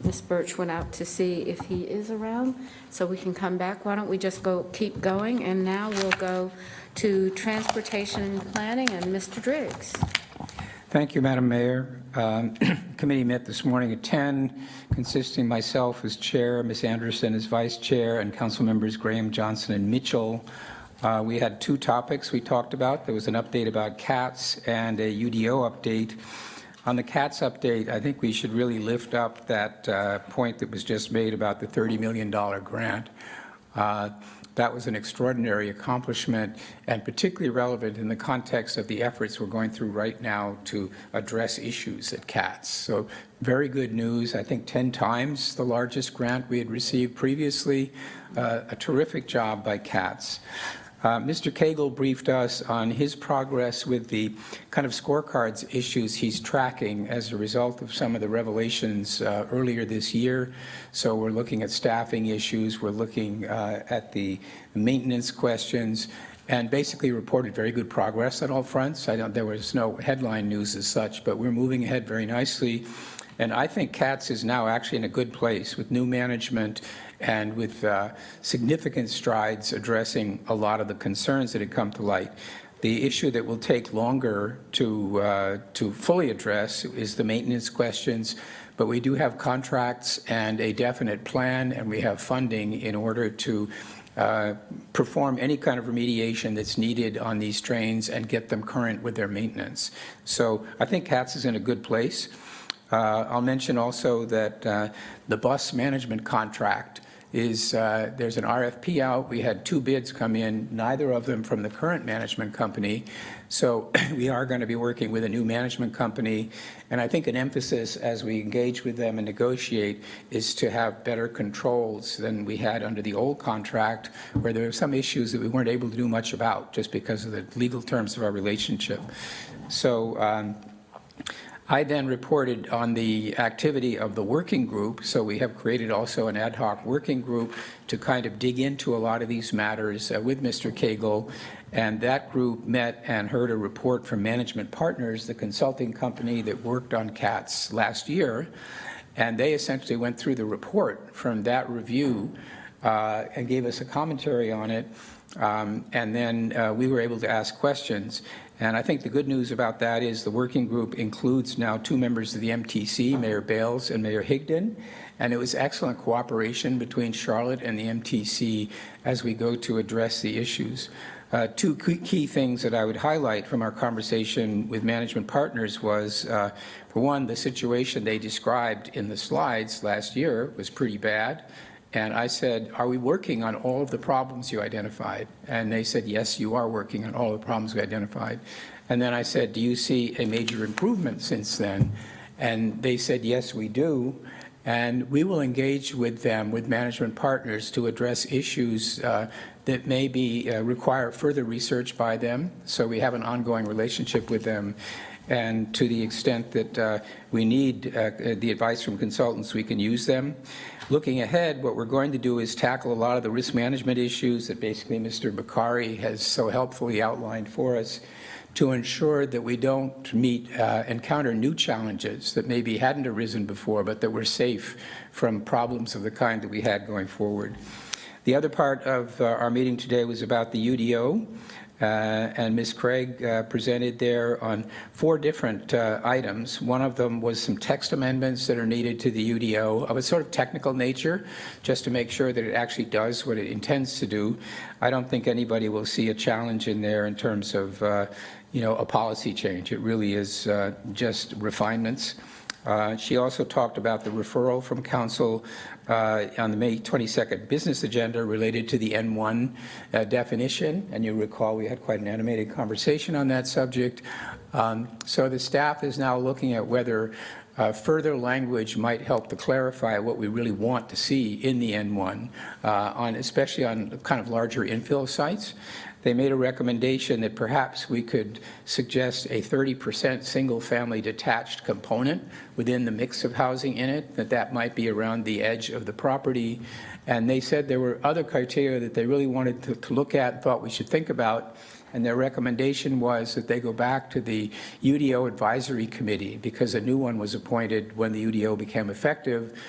Ms. Birch went out to see if he is around, so we can come back. Why don't we just keep going? And now we'll go to Transportation and Planning and Mr. Driggs. Thank you, Madam Mayor. Committee met this morning at 10, consisting myself as chair, Ms. Anderson as vice chair, and council members Graham, Johnson, and Mitchell. We had two topics we talked about. There was an update about CATS and a UDO update. On the CATS update, I think we should really lift up that point that was just made about the $30 million grant. That was an extraordinary accomplishment and particularly relevant in the context of the efforts we're going through right now to address issues at CATS. So very good news. I think 10 times the largest grant we had received previously. A terrific job by CATS. Mr. Cagle briefed us on his progress with the kind of scorecards issues he's tracking as a result of some of the revelations earlier this year. So we're looking at staffing issues, we're looking at the maintenance questions, and basically reported very good progress on all fronts. There was no headline news as such, but we're moving ahead very nicely. And I think CATS is now actually in a good place with new management and with significant strides addressing a lot of the concerns that had come to light. The issue that will take longer to fully address is the maintenance questions, but we do have contracts and a definite plan, and we have funding in order to perform any kind of remediation that's needed on these trains and get them current with their maintenance. So I think CATS is in a good place. I'll mention also that the bus management contract is, there's an RFP out. We had 2 bids come in, neither of them from the current management company. So we are going to be working with a new management company. And I think an emphasis as we engage with them and negotiate is to have better controls than we had under the old contract, where there were some issues that we weren't able to do much about just because of the legal terms of our relationship. So I then reported on the activity of the working group, so we have created also an ad hoc working group to kind of dig into a lot of these matters with Mr. Cagle, and that group met and heard a report from Management Partners, the consulting company that worked on CATS last year, and they essentially went through the report from that review and gave us a commentary on it, and then we were able to ask questions. And I think the good news about that is the working group includes now 2 members of the MTC, Mayor Bales and Mayor Higdon, and it was excellent cooperation between Charlotte and the MTC as we go to address the issues. 2 key things that I would highlight from our conversation with Management Partners was, for one, the situation they described in the slides last year was pretty bad. And I said, are we working on all of the problems you identified? And they said, yes, you are working on all the problems we identified. And then I said, do you see a major improvement since then? And they said, yes, we do. And we will engage with them, with Management Partners, to address issues that may require further research by them. So we have an ongoing relationship with them. And to the extent that we need the advice from consultants, we can use them. Looking ahead, what we're going to do is tackle a lot of the risk management issues that basically Mr. Bakari has so helpfully outlined for us to ensure that we don't encounter new challenges that maybe hadn't arisen before, but that we're safe from problems of the kind that we had going forward. The other part of our meeting today was about the UDO. And Ms. Craig presented there on 4 different items. One of them was some text amendments that are needed to the UDO of a sort of technical nature, just to make sure that it actually does what it intends to do. I don't think anybody will see a challenge in there in terms of, a policy change. It really is just refinements. She also talked about the referral from Council on the May 22nd business agenda related to the N1 definition. And you recall we had quite an animated conversation on that subject. So the staff is now looking at whether further language might help to clarify what we really want to see in the N1, especially on kind of larger infill sites. They made a recommendation that perhaps we could suggest a 30% single-family detached component within the mix of housing in it, that might be around the edge of the property. And they said there were other criteria that they really wanted to look at and thought we should think about. And their recommendation was that they go back to the UDO Advisory Committee, because a new one was appointed when the UDO became effective,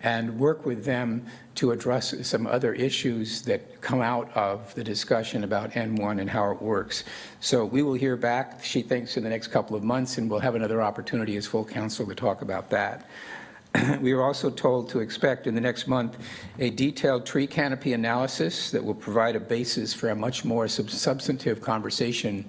and work with them to address some other issues that come out of the discussion about N1 and how it works. So we will hear back, she thinks, in the next couple of months, and we'll have another opportunity as full council to talk about that. We were also told to expect in the next month a detailed tree canopy analysis that will provide a basis for a much more substantive conversation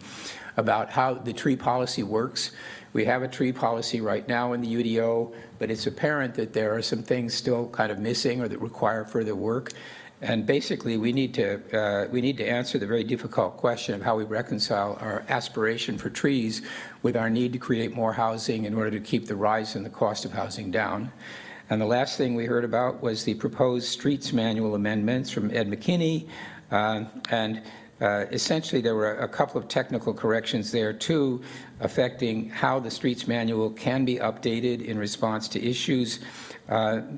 about how the tree policy works. We have a tree policy right now in the UDO, but it's apparent that there are some things still kind of missing or that require further work. And basically, we need to answer the very difficult question of how we reconcile our aspiration for trees with our need to create more housing in order to keep the rise in the cost of housing down. And the last thing we heard about was the proposed streets manual amendments from Ed McKinney. And essentially, there were a couple of technical corrections there, too, affecting how the streets manual can be updated in response to issues.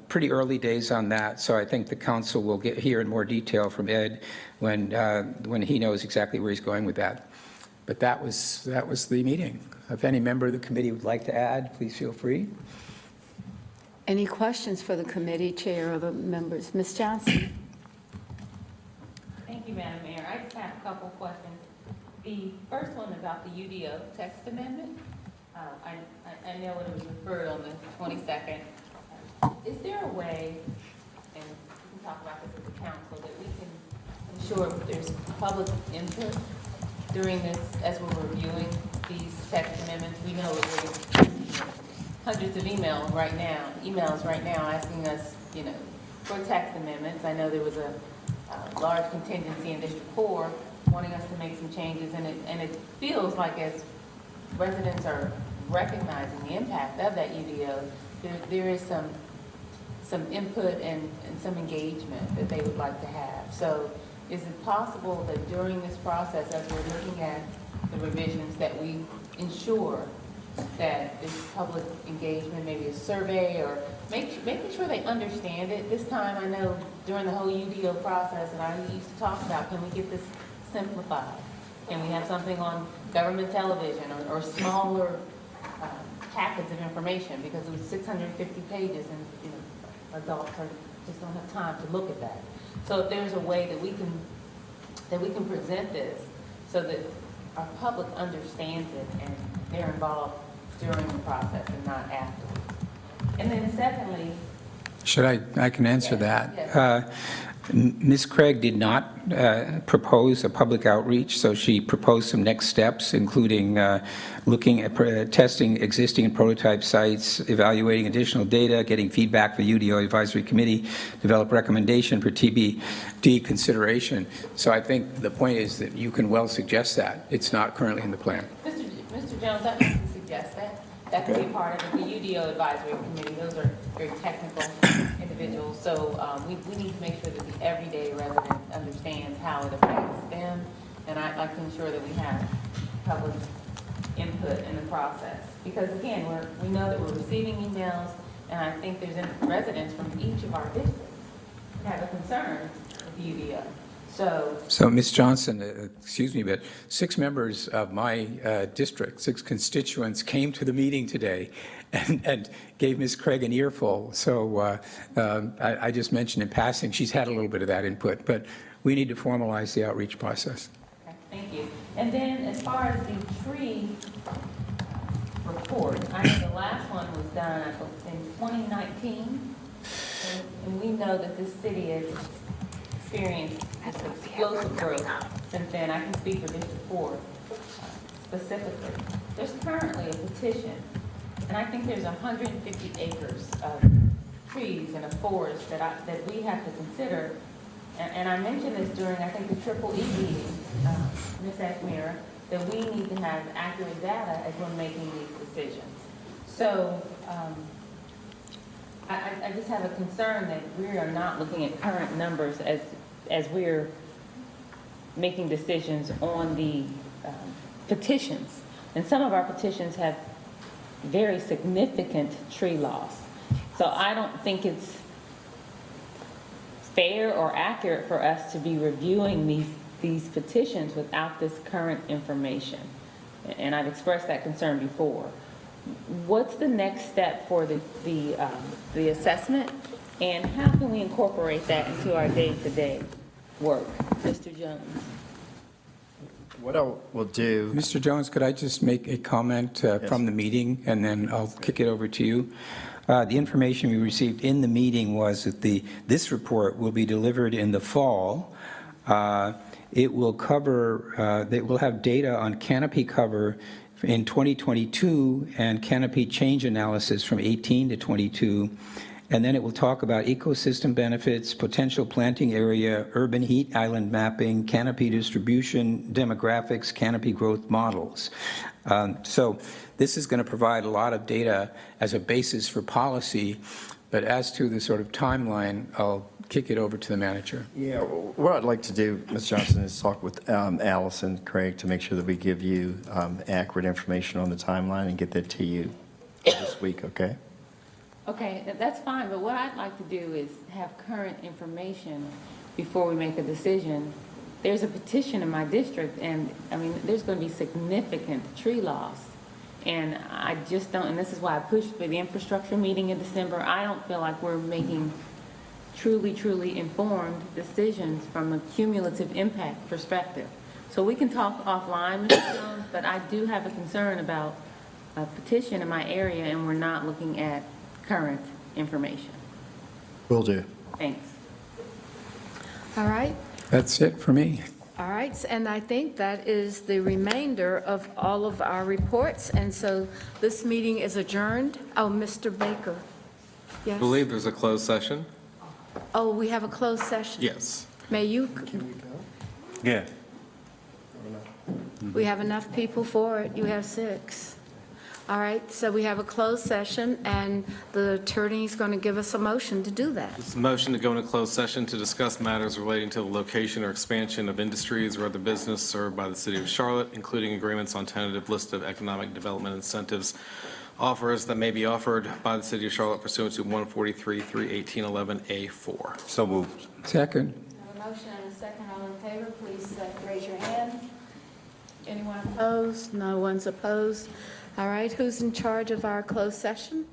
Pretty early days on that, so I think the council will hear in more detail from Ed when he knows exactly where he's going with that. But that was the meeting. If any member of the committee would like to add, please feel free. Any questions for the committee chair or the members? Ms. Johnson? Thank you, Madam Mayor. I just have a couple questions. The first one about the UDO text amendment. I know it was referred on the 22nd. Is there a way, and we can talk about this as a council, that we can ensure there's public input during this, as we're reviewing these text amendments? We know there's hundreds of emails right now asking us, for text amendments. I know there was a large contingency in District 4 wanting us to make some changes, and it feels like as residents are recognizing the impact of that UDO, there is some input and some engagement that they would like to have. So is it possible that during this process, as we're looking at the revisions, that we ensure that this public engagement, maybe a survey, or making sure they understand it? This time, I know during the whole UDO process, and I used to talk about, can we get this simplified? Can we have something on government television or smaller packets of information? Because it was 650 pages, and adults just don't have time to look at that. So if there's a way that we can present this so that our public understands it and they're involved during the process and not afterwards. And then secondly, I can answer that. Yes. Ms. Craig did not propose a public outreach, so she proposed some next steps, including looking at testing existing and prototype sites, evaluating additional data, getting feedback for the UDO Advisory Committee, develop recommendation for TBD consideration. So I think the point is that you can well suggest that. It's not currently in the plan. Mr. Jones, I'd like to suggest that. That could be part of it. The UDO Advisory Committee, those are very technical individuals. So we need to make sure that the everyday resident understands how it affects them. And I'd like to ensure that we have public input in the process. Because again, we know that we're receiving emails, and I think there's residents from each of our districts that have a concern with the UDO. So Ms. Johnson, excuse me, but 6 members of my district, 6 constituents came to the meeting today and gave Ms. Craig an earful. So I just mentioned in passing, she's had a little bit of that input, but we need to formalize the outreach process. okay, thank you. And then as far as the tree report, I know the last one was done in 2019, and we know that this city has experienced explosive growth since then. I can speak for District 4 specifically. There's currently a petition, and I think there's 150 acres of trees in a forest that we have to consider. And I mentioned this during, I think, the Triple E meeting, Ms. Akmira, that we need to have accurate data as we're making these decisions. So I just have a concern that we are not looking at current numbers as we're making decisions on the petitions. And some of our petitions have very significant tree loss. So I don't think it's fair or accurate for us to be reviewing these petitions without this current information. And I've expressed that concern before. What's the next step for the assessment, and how can we incorporate that into our day-to-day work? Mr. Jones. What I will do. Mr. Jones, could I just make a comment from the meeting, and then I'll kick it over to you? The information we received in the meeting was that this report will be delivered in the fall. It will cover, they will have data on canopy cover in 2022 and canopy change analysis from 18 to 22. And then it will talk about ecosystem benefits, potential planting area, urban heat island mapping, canopy distribution, demographics, canopy growth models. So this is going to provide a lot of data as a basis for policy. But as to the sort of timeline, I'll kick it over to the manager. Yeah, what I'd like to do, Ms. Johnson, is talk with Allison Craig to make sure that we give you accurate information on the timeline and get that to you this week, okay? Okay, that's fine, but what I'd like to do is have current information before we make a decision. There's a petition in my district, and, I mean, there's going to be significant tree loss. And I just don't, and this is why I pushed for the infrastructure meeting in December. I don't feel like we're making truly informed decisions from a cumulative impact perspective. So we can talk offline, Mr. Jones, but I do have a concern about a petition in my area, and we're not looking at current information. Will do. Thanks. All right. That's it for me. All right, and I think that is the remainder of all of our reports, and so this meeting is adjourned. Oh, Mr. Baker. I Yes? believe there's a closed session. Oh, we have a closed session? Yes. May you, Yeah. we have enough people for it, you have 6. All right, so we have a closed session, and the attorney's going to give us a motion to do that. It's a motion to go into closed session to discuss matters relating to the location or expansion of industries or other business served by the city of Charlotte, including agreements on tentative list of economic development incentives offers that may be offered by the city of Charlotte pursuant to 143-318-11A4. So moved. Second. A motion and a second, all in favor, please raise your hand. Anyone opposed? No one's opposed. All right, who's in charge of our closed session?